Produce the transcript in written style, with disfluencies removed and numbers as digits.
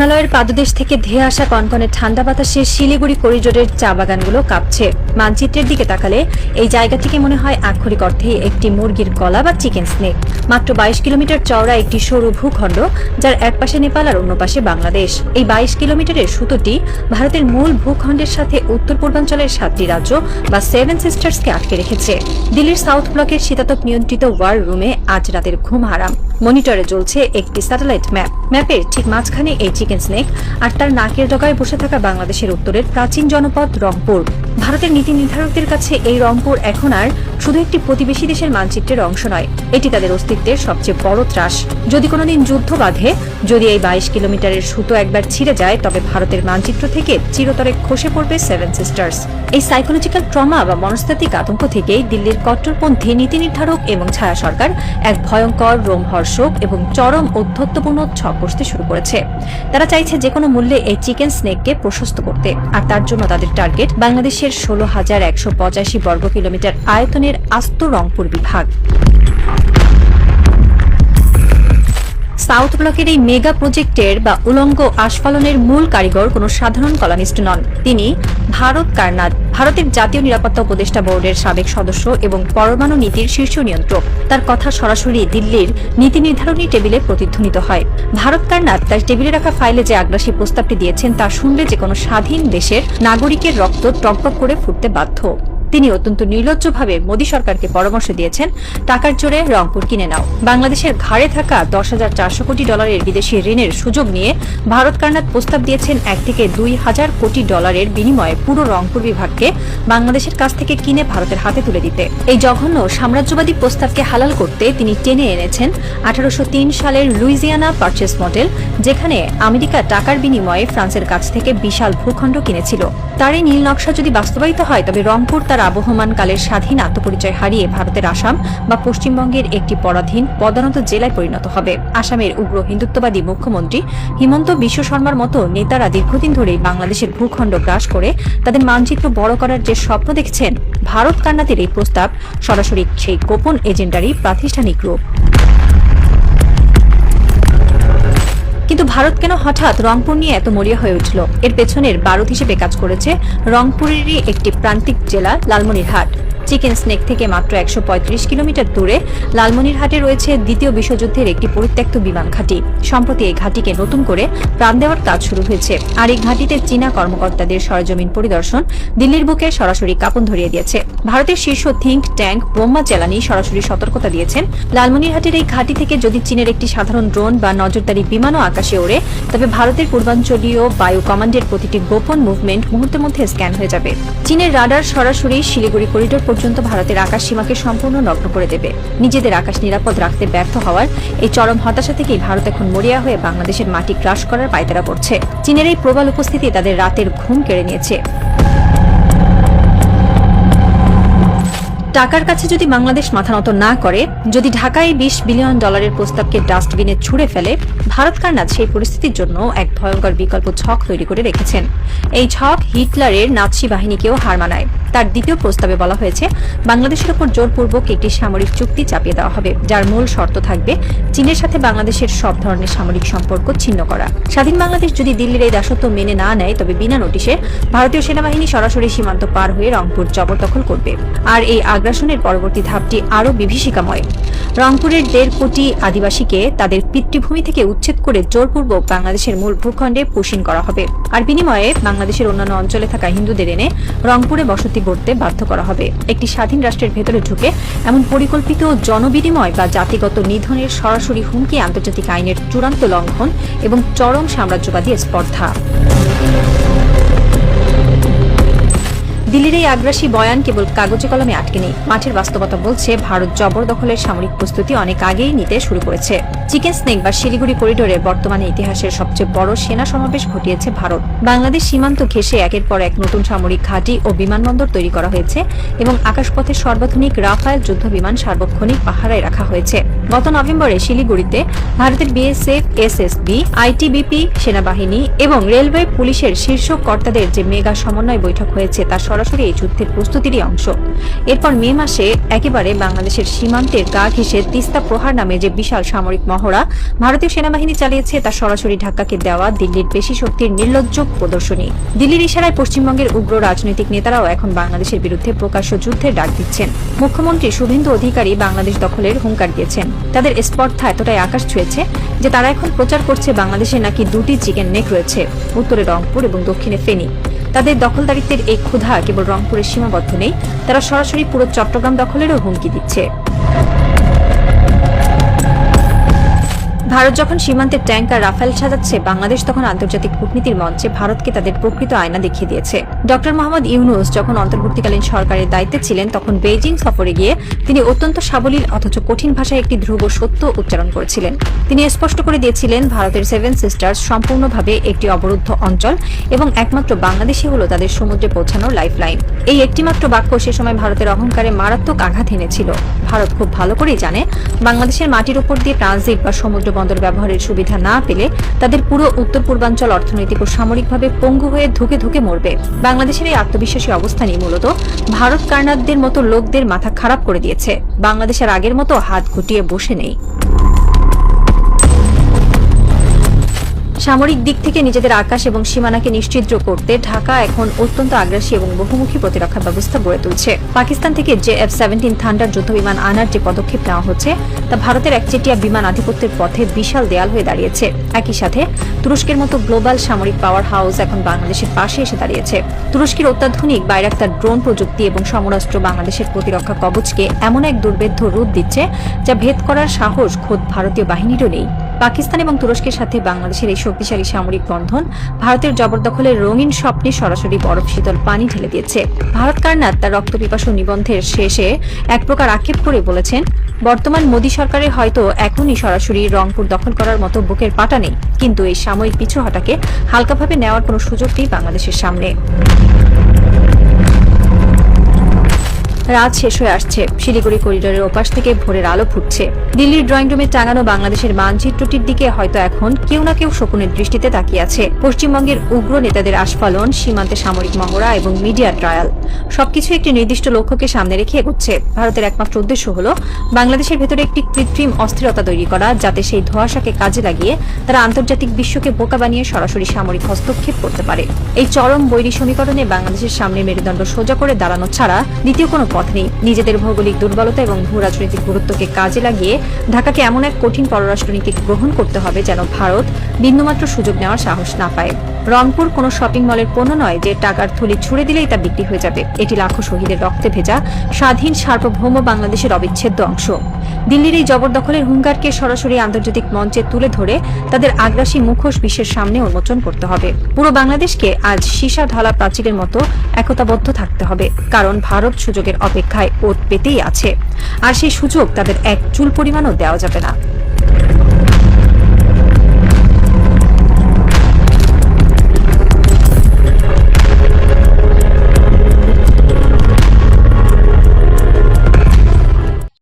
হিমালয়ের পাদদেশ থেকে ধেয়ে আসা কনকনে ঠান্ডা বাতাসে শিলিগুড়ি করিডোরের চা বাগানগুলো কাঁপছে। মানচিত্রের দিকে তাকালে এই জায়গাটিকে মনে হয় আক্ষরিক অর্থেই একটি মুরগির গলা বা চিকেন স্নেক। মাত্র 22 কিলোমিটার চওড়া একটি সরু ভূখণ্ড, যার এক পাশে নেপাল আর অন্য পাশে বাংলাদেশ। এই 22 কিলোমিটারের সুতোটি ভারতের মূল ভূখণ্ডের সাথে উত্তর পূর্বাঞ্চলের 7টি রাজ্য বা 7 সিস্টার্সকে আটকে রেখেছে। দিল্লির সাউথ ব্লকের শীতাতপ নিয়ন্ত্রিত ওয়ার রুমে আজ রাতের ঘুম হারাম। মনিটরে জ্বলছে একটি স্যাটেলাইট ম্যাপ। ম্যাপের ঠিক মাঝখানে এই চিকেন স্নেক, আর তার নাকের ডগায় বসে থাকা বাংলাদেশের উত্তরের প্রাচীন জনপদ রংপুর। ভারতের নীতি নির্ধারকদের কাছে এই রংপুর এখন আর শুধু একটি প্রতিবেশী দেশের মানচিত্রের অংশ নয়, এটি তাদের অস্তিত্বের সবচেয়ে বড় ত্রাস। যদি কোনোদিন যুদ্ধ বাধে, যদি এই 22 কিলোমিটারের সুতো একবার ছিঁড়ে যায়, তবে ভারতের মানচিত্র থেকে চিরতরে খসে পড়বে 7 সিস্টার্স। এই সাইকোলজিক্যাল ট্রমা বা মনস্তাত্ত্বিক আতঙ্ক থেকেই দিল্লির কট্টরপন্থী নীতি নির্ধারক এবং ছায়া সরকার এক ভয়ঙ্কর, রোমহর্ষক এবং চরম ঔদ্ধত্যপূর্ণ ছক কষতে শুরু করেছে। তারা চাইছে যে কোনো মূল্যে এই চিকেন স্নেককে প্রশস্ত করতে, আর তার জন্য তাদের টার্গেট বাংলাদেশের 16,185 বর্গ কিলোমিটার আয়তনের আস্ত রংপুর বিভাগ। সাউথ ব্লকের এই মেগা প্রজেক্টের বা উলঙ্গ আস্ফালনের মূল কারিগর কোনো সাধারণ কলামিস্ট নন। তিনি ভারত কারনাদ, ভারতের জাতীয় নিরাপত্তা উপদেষ্টা বোর্ডের সাবেক সদস্য এবং পরমাণু নীতির শীর্ষ নিয়ন্ত্রক। তার কথা সরাসরি দিল্লির নীতি নির্ধারণী টেবিলে প্রতিধ্বনিত হয়। ভারত কারনাদ তার টেবিলে রাখা ফাইলে যে আগ্রাসী প্রস্তাবটি দিয়েছেন, তা শুনলে যে কোনো স্বাধীন দেশের নাগরিকের রক্ত টকবক করে ফুটতে বাধ্য। তিনি অত্যন্ত নির্লজ্জভাবে মোদী সরকারকে পরামর্শ দিয়েছেন, টাকার জোরে রংপুর কিনে নাও। বাংলাদেশের ঘাড়ে থাকা 10,400 কোটি ডলারের বিদেশি ঋণের সুযোগ নিয়ে ভারত কারনাদ প্রস্তাব দিয়েছেন 1 থেকে 2,000 কোটি ডলারের বিনিময়ে পুরো রংপুর বিভাগকে বাংলাদেশের কাছ থেকে কিনে ভারতের হাতে তুলে দিতে। এই জঘন্য সাম্রাজ্যবাদী প্রস্তাবকে হালাল করতে তিনি টেনে এনেছেন 1803 সালের লুইজিয়ানা পারচেস মডেল, যেখানে আমেরিকা টাকার বিনিময়ে ফ্রান্সের কাছ থেকে বিশাল ভূখণ্ড কিনেছিল। তার এই নীল নকশা যদি বাস্তবায়িত হয়, তবে রংপুর তার আবহমান কালের স্বাধীন আত্মপরিচয় হারিয়ে ভারতের আসাম বা পশ্চিমবঙ্গের একটি পরাধীন পদানত জেলায় পরিণত হবে। আসামের উগ্র হিন্দুত্ববাদী মুখ্যমন্ত্রী হিমন্ত বিশ্ব শর্মার মতো নেতারা দীর্ঘদিন ধরেই বাংলাদেশের ভূখণ্ড গ্রাস করে তাদের মানচিত্র বড় করার যে স্বপ্ন দেখছেন, ভারত কারনাদের এই প্রস্তাব সরাসরি সেই গোপন এজেন্ডারই প্রাতিষ্ঠানিক রূপ। কিন্তু ভারত কেন হঠাৎ রংপুর নিয়ে এত মরিয়া হয়ে উঠল? এর পেছনের বারুদ হিসেবে কাজ করেছে রংপুরেরই একটি প্রান্তিক জেলা লালমনিরহাট। চিকেন স্নেক থেকে মাত্র 135 কিলোমিটার দূরে লালমনিরহাটে রয়েছে দ্বিতীয় বিশ্বযুদ্ধের একটি পরিত্যক্ত বিমান ঘাঁটি। সম্প্রতি এই ঘাঁটিকে নতুন করে প্রাণ দেওয়ার কাজ শুরু হয়েছে, আর এই ঘাঁটিতে চীনা কর্মকর্তাদের সরেজমিন পরিদর্শন দিল্লির বুকে সরাসরি কাঁপন ধরিয়ে দিয়েছে। ভারতের শীর্ষ থিঙ্ক ট্যাঙ্ক ব্রহ্মা জ্বালানি সরাসরি সতর্কতা দিয়েছেন, লালমনিরহাটের এই ঘাঁটি থেকে যদি চীনের একটি সাধারণ ড্রোন বা নজরদারি বিমানও আকাশে ওড়ে, তবে ভারতের পূর্বাঞ্চলীয় বায়ু কমান্ডের প্রতিটি গোপন মুভমেন্ট মুহূর্তের মধ্যে স্ক্যান হয়ে যাবে। চীনের রাডার সরাসরি শিলিগুড়ি করিডোর পর্যন্ত ভারতের আকাশ সীমাকে সম্পূর্ণ নগ্ন করে দেবে। নিজেদের আকাশ নিরাপদ রাখতে ব্যর্থ হওয়ার এই চরম হতাশা থেকেই ভারত এখন মরিয়া হয়ে বাংলাদেশের মাটি গ্রাস করার পায়তারা করছে। চীনের এই প্রবল উপস্থিতি তাদের রাতের ঘুম কেড়ে নিয়েছে। টাকার কাছে যদি বাংলাদেশ মাথা নত না করে, যদি ঢাকায় $20 বিলিয়ন প্রস্তাবকে ডাস্টবিনে ছুঁড়ে ফেলে, ভারত কারনাদ সেই পরিস্থিতির জন্য এক ভয়ঙ্কর বিকল্প ছক তৈরি করে রেখেছেন। এই ছক হিটলারের নাৎসি বাহিনীকেও হার মানায়। তার দ্বিতীয় প্রস্তাবে বলা হয়েছে, বাংলাদেশের উপর জোরপূর্বক একটি সামরিক চুক্তি চাপিয়ে দেওয়া হবে, যার মূল শর্ত থাকবে চীনের সাথে বাংলাদেশের সব ধরনের সামরিক সম্পর্ক ছিন্ন করা। স্বাধীন বাংলাদেশ যদি দিল্লির এই দাসত্ব মেনে না নেয়, তবে বিনা নোটিশে ভারতীয় সেনাবাহিনী সরাসরি সীমান্ত পার হয়ে রংপুর জবরদখল করবে। আর এই আগ্রাসনের পরবর্তী ধাপটি আরও বিভীষিকাময়। রংপুরের 1.5 কোটি আদিবাসীকে তাদের পিতৃভূমি থেকে উচ্ছেদ করে জোরপূর্বক বাংলাদেশের মূল ভূখণ্ডে পুষিন করা হবে, আর বিনিময়ে বাংলাদেশের অন্যান্য অঞ্চলে থাকা হিন্দুদের এনে রংপুরে বসতি গড়তে বাধ্য করা হবে। একটি স্বাধীন রাষ্ট্রের ভেতরে ঢুকে এমন পরিকল্পিত জনবিনিময় বা জাতিগত নিধনের সরাসরি হুমকি আন্তর্জাতিক আইনের চূড়ান্ত লঙ্ঘন এবং চরম সাম্রাজ্যবাদী স্পর্ধা। দিল্লির এই আগ্রাসী বয়ান কেবল কাগজে কলমে আটকে নেই। মাঠের বাস্তবতা বলছে, ভারত জবরদখলের সামরিক প্রস্তুতি অনেক আগেই নিতে শুরু করেছে। চিকেন স্নেক বা শিলিগুড়ি করিডোরে বর্তমানে ইতিহাসের সবচেয়ে বড় সেনা সমাবেশ ঘটিয়েছে ভারত। বাংলাদেশ সীমান্ত ঘেঁষে একের পর এক নতুন সামরিক ঘাঁটি ও বিমানবন্দর তৈরি করা হয়েছে এবং আকাশপথে সর্বাধুনিক রাফায়েল যুদ্ধ বিমান সার্বক্ষণিক পাহারায় রাখা হয়েছে। গত নভেম্বরে শিলিগুড়িতে ভারতের বিএসএফ, এসএসবি, আইটিবিপি, সেনাবাহিনী এবং রেলওয়ে পুলিশের শীর্ষ কর্তাদের যে মেগা সমন্বয় বৈঠক হয়েছে, তা সরাসরি এই যুদ্ধের প্রস্তুতিরই অংশ। এরপর মে মাসে একেবারে বাংলাদেশের সীমান্তের গা ঘেঁষে তিস্তা প্রহার নামে যে বিশাল সামরিক মহড়া ভারতীয় সেনাবাহিনী চালিয়েছে তা সরাসরি ঢাকাকে দেওয়া দিল্লির পেশি শক্তির নির্লজ্জ প্রদর্শনী। দিল্লির ইশারায় পশ্চিমবঙ্গের উগ্র রাজনৈতিক নেতারাও এখন বাংলাদেশের বিরুদ্ধে প্রকাশ্য যুদ্ধের ডাক দিচ্ছেন। মুখ্যমন্ত্রী শুভেন্দু অধিকারী বাংলাদেশ দখলের হুঙ্কার দিয়েছেন। তাদের স্পর্ধা এতটাই আকাশ ছুঁয়েছে যে তারা এখন প্রচার করছে বাংলাদেশে নাকি দুটি চিকেন নেক রয়েছে, উত্তরে রংপুর এবং দক্ষিণে ফেনী। তাদের দখলদারিত্বের এই ক্ষুধা কেবল রংপুরের সীমাবদ্ধ নেই, তারা সরাসরি পুরো চট্টগ্রাম দখলেরও হুমকি দিচ্ছে। ভারত যখন সীমান্তে ট্যাঙ্ক আর রাফেল সাজাচ্ছে, বাংলাদেশ তখন আন্তর্জাতিক কূটনীতির মঞ্চে ভারতকে তাদের প্রকৃত আয়না দেখিয়ে দিয়েছে। ডক্টর মোহাম্মদ ইউনূস যখন অন্তর্বর্তীকালীন সরকারের দায়িত্বে ছিলেন, তখন বেইজিং সফরে গিয়ে তিনি অত্যন্ত সাবলীল অথচ কঠিন ভাষায় একটি ধ্রুব সত্য উচ্চারণ করেছিলেন। তিনি স্পষ্ট করে দিয়েছিলেন ভারতের 7 সিস্টার্স সম্পূর্ণভাবে একটি অবরুদ্ধ অঞ্চল এবং একমাত্র বাংলাদেশই হলো তাদের সমুদ্রে পৌঁছানোর লাইফলাইন। এই একটিমাত্র বাক্য সে সময় ভারতের অহংকারে মারাত্মক আঘাত এনেছিল। ভারত খুব ভালো করেই জানে বাংলাদেশের মাটির উপর দিয়ে ট্রানজিট বা সমুদ্র বন্দর ব্যবহারের সুবিধা না পেলে তাদের পুরো উত্তর পূর্বাঞ্চল অর্থনৈতিক ও সামরিকভাবে পঙ্গু হয়ে ধুকে ধুকে মরবে। বাংলাদেশের এই আত্মবিশ্বাসী অবস্থানই মূলত ভারত কার্নাকদের মতো লোকদের মাথা খারাপ করে দিয়েছে। বাংলাদেশের আগের মতো হাত গুটিয়ে বসে নেই। সামরিক দিক থেকে নিজেদের আকাশ এবং সীমানাকে নিশ্চিদ্র করতে ঢাকা এখন অত্যন্ত আগ্রাসী এবং বহুমুখী প্রতিরক্ষা ব্যবস্থা গড়ে তুলছে। পাকিস্তান থেকে JF-17 থান্ডার যুদ্ধবিমান আনার যে পদক্ষেপ নেওয়া হচ্ছে তা ভারতের একচেটিয়া বিমান আধিপত্যের পথে বিশাল দেয়াল হয়ে দাঁড়িয়েছে। একই সাথে তুরস্কের মতো গ্লোবাল সামরিক পাওয়ার হাউস এখন বাংলাদেশের পাশে এসে দাঁড়িয়েছে। তুরস্কের অত্যাধুনিক বাইরাক্তার ড্রোন প্রযুক্তি এবং সমরাস্ত্র বাংলাদেশের প্রতিরক্ষা কবচকে এমন এক দুর্ভেদ্য রূপ দিচ্ছে যা ভেদ করার সাহস খোদ ভারতীয় বাহিনীরও নেই। পাকিস্তান এবং তুরস্কের সাথে বাংলাদেশের এই শক্তিশালী সামরিক বন্ধন ভারতের জবরদখলের রঙিন স্বপ্নে সরাসরি বরফ শীতল পানি ঢেলে দিয়েছে। ভারত কার্নাক তার রক্তপিপাসু নিবন্ধের শেষে এক প্রকার আক্ষেপ করে বলেছেন, বর্তমান মোদী সরকারের হয়তো এখনই সরাসরি রংপুর দখল করার মতো বুকের পাটা নেই, কিন্তু এই সাময়িক পিছুহটাকে হালকাভাবে নেওয়ার কোনো সুযোগ নেই বাংলাদেশের সামনে। রাত শেষ হয়ে আসছে। শিলিগুড়ি করিডোরের ওপাশ থেকে ভোরের আলো ফুটছে। দিল্লির ড্রয়িং রুমে টাঙানো বাংলাদেশের মানচিত্রটির দিকে হয়তো এখন কেউ না কেউ শকুনের দৃষ্টিতে তাকিয়ে আছে। পশ্চিমবঙ্গের উগ্র নেতাদের আস্ফালন, সীমান্তে সামরিক মহড়া এবং মিডিয়া ট্রায়াল সবকিছু একটি নির্দিষ্ট লক্ষ্যকে সামনে রেখে এগোচ্ছে। ভারতের একমাত্র উদ্দেশ্য হলো বাংলাদেশের ভেতরে একটি কৃত্রিম অস্থিরতা তৈরি করা, যাতে সেই ধোঁয়াশাকে কাজে লাগিয়ে তারা আন্তর্জাতিক বিশ্বকে বোকা বানিয়ে সরাসরি সামরিক হস্তক্ষেপ করতে পারে। এই চরম বৈরী সমীকরণে বাংলাদেশের সামনে মেরুদণ্ড সোজা করে দাঁড়ানো ছাড়া দ্বিতীয় কোনো পথ নেই। নিজেদের ভৌগোলিক দুর্বলতা এবং ভূ রাজনৈতিক গুরুত্বকে কাজে লাগিয়ে ঢাকাকে এমন এক কঠিন পররাষ্ট্রনীতি গ্রহণ করতে হবে যেন ভারত বিন্দুমাত্র সুযোগ নেওয়ার সাহস না পায়। রংপুর কোনো শপিং মলের পণ্য নয় যে টাকার থলি ছুড়ে দিলেই তা বিক্রি হয়ে যাবে। এটি লাখো শহীদের রক্তে ভেজা স্বাধীন সার্বভৌম বাংলাদেশের অবিচ্ছেদ্য অংশ। দিল্লির এই জবরদখলের হুঙ্কারকে সরাসরি আন্তর্জাতিক মঞ্চে তুলে ধরে তাদের আগ্রাসী মুখোশ বিশ্বের সামনে উন্মোচন করতে হবে। পুরো বাংলাদেশকে আজ সীসা ঢালা প্রাচীরের মতো একতাবদ্ধ থাকতে হবে, কারণ ভারত সুযোগের অপেক্ষায় ওত পেতেই আছে, আর সেই সুযোগ তাদের এক চুল পরিমাণও দেওয়া যাবে না।